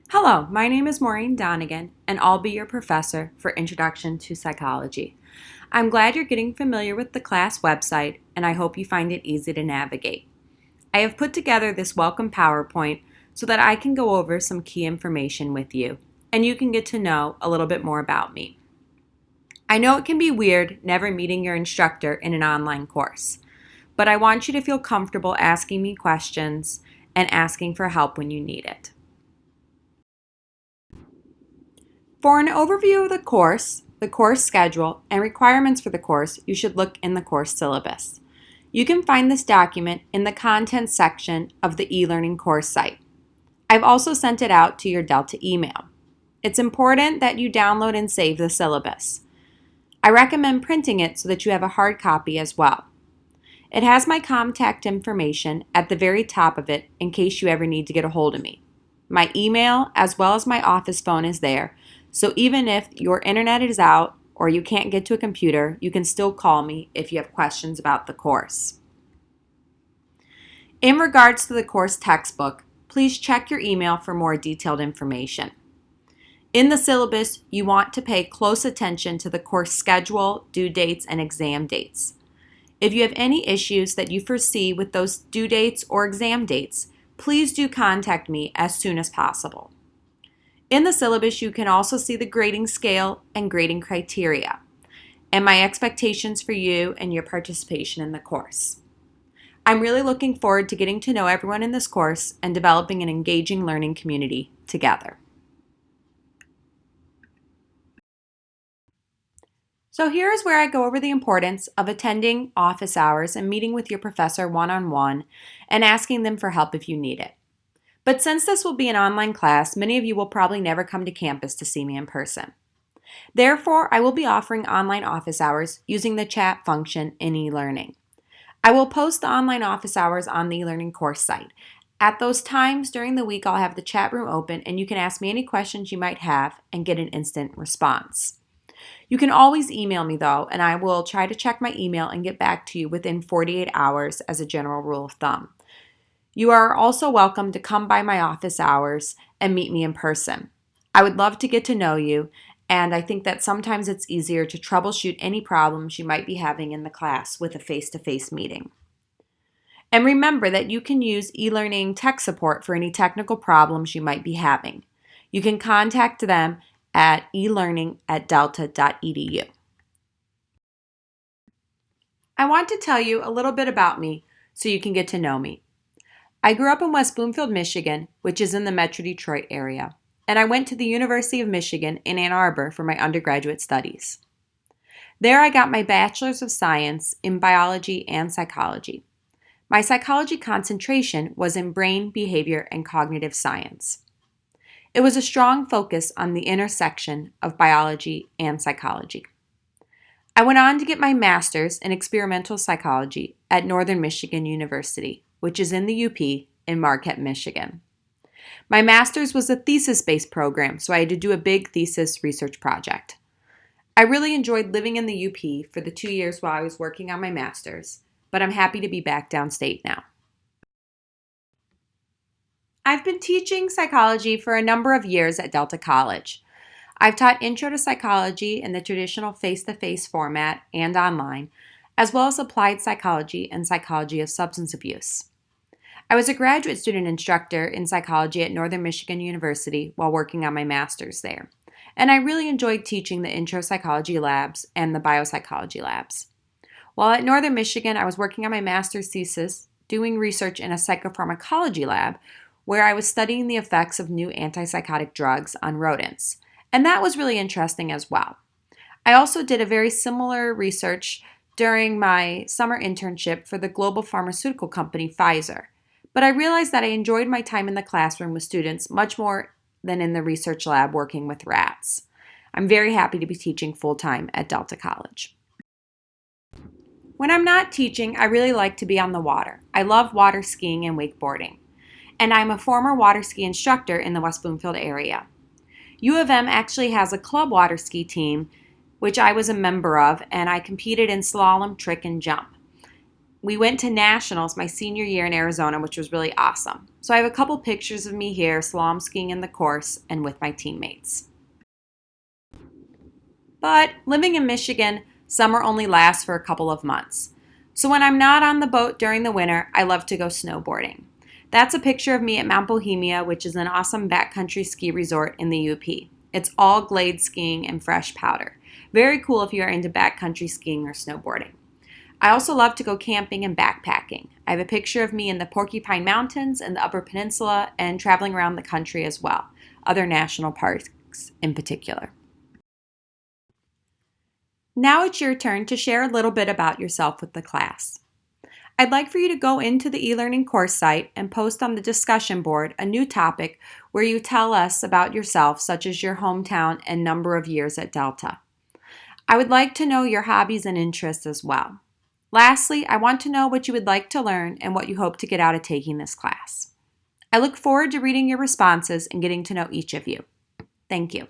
Hello, my name is Maureen Donegan, and I'll be your professor for Introduction to Psychology. I'm glad you're getting familiar with the class website, and I hope you find it easy to navigate. I have put together this welcome PowerPoint so that I can go over some key information with you, and you can get to know a little bit more about me. I know it can be weird never meeting your instructor in an online course, but I want you to feel comfortable asking me questions and asking for help when you need it. For an overview of the course schedule, and requirements for the course, you should look in the course syllabus. You can find this document in the Content section of the e-learning course site. I've also sent it out to your Delta email. It's important that you download and save the syllabus. I recommend printing it so that you have a hard copy as well. It has my contact information at the very top of it in case you ever need to get a hold of me. My email as well as my office phone is there, so even if your internet is out or you can't get to a computer, you can still call me if you have questions about the course. In regards to the course textbook, please check your email for more detailed information. In the syllabus, you want to pay close attention to the course schedule, due dates, and exam dates. If you have any issues that you foresee with those due dates or exam dates, please do contact me as soon as possible. In the syllabus, you can also see the grading scale and grading criteria, and my expectations for you and your participation in the course. I'm really looking forward to getting to know everyone in this course and developing an engaging learning community together. So here is where I go over the importance of attending office hours and meeting with your professor one-on-one and asking them for help if you need it. But since this will be an online class, many of you will probably never come to campus to see me in person. Therefore, I will be offering online office hours using the chat function in e-learning. I will post the online office hours on the e-learning course site. At those times during the week, I'll have the chat room open and you can ask me any questions you might have and get an instant response. You can always email me though, and I will try to check my email and get back to you within 48 hours as a general rule of thumb. You are also welcome to come by my office hours and meet me in person. I would love to get to know you, and I think that sometimes it's easier to troubleshoot any problems you might be having in the class with a face-to-face meeting. And remember that you can use e-learning tech support for any technical problems you might be having. You can contact them at elearning@delta.edu. I want to tell you a little bit about me so you can get to know me. I grew up in West Bloomfield, Michigan, which is in the Metro Detroit area, and I went to the University of Michigan in Ann Arbor for my undergraduate studies. There I got my Bachelor's of Science in Biology and Psychology. My psychology concentration was in brain, behavior, and cognitive science. It was a strong focus on the intersection of biology and psychology. I went on to get my master's in experimental psychology at Northern Michigan University, which is in the UP in Marquette, Michigan. My master's was a thesis-based program, so I had to do a big thesis research project. I really enjoyed living in the UP for the 2 years while I was working on my master's, but I'm happy to be back downstate now. I've been teaching psychology for a number of years at Delta College. I've taught Intro to Psychology in the traditional face-to-face format and online, as well as applied psychology and psychology of substance abuse. I was a graduate student instructor in psychology at Northern Michigan University while working on my master's there, and I really enjoyed teaching the intro psychology labs and the biopsychology labs. While at Northern Michigan, I was working on my master's thesis, doing research in a psychopharmacology lab where I was studying the effects of new antipsychotic drugs on rodents, and that was really interesting as well. I also did a very similar research during my summer internship for the global pharmaceutical company Pfizer. But I realized that I enjoyed my time in the classroom with students much more than in the research lab working with rats. I'm very happy to be teaching full-time at Delta College. When I'm not teaching, I really like to be on the water. I love water skiing and wakeboarding. And I'm a former water ski instructor in the West Bloomfield area. U of M actually has a club water ski team, which I was a member of, and I competed in slalom, trick, and jump. We went to nationals my senior year in Arizona, which was really awesome. So I have a couple pictures of me here slalom skiing in the course and with my teammates. But living in Michigan, summer only lasts for a couple of months. So when I'm not on the boat during the winter, I love to go snowboarding. That's a picture of me at Mount Bohemia, which is an awesome backcountry ski resort in the UP. It's all glade skiing and fresh powder. Very cool if you are into backcountry skiing or snowboarding. I also love to go camping and backpacking. I have a picture of me in the Porcupine Mountains and the Upper Peninsula and traveling around the country as well, other national parks in particular. Now it's your turn to share a little bit about yourself with the class. I'd like for you to go into the e-learning course site and post on the discussion board a new topic where you tell us about yourself, such as your hometown and number of years at Delta. I would like to know your hobbies and interests as well. Lastly, I want to know what you would like to learn and what you hope to get out of taking this class. I look forward to reading your responses and getting to know each of you. Thank you.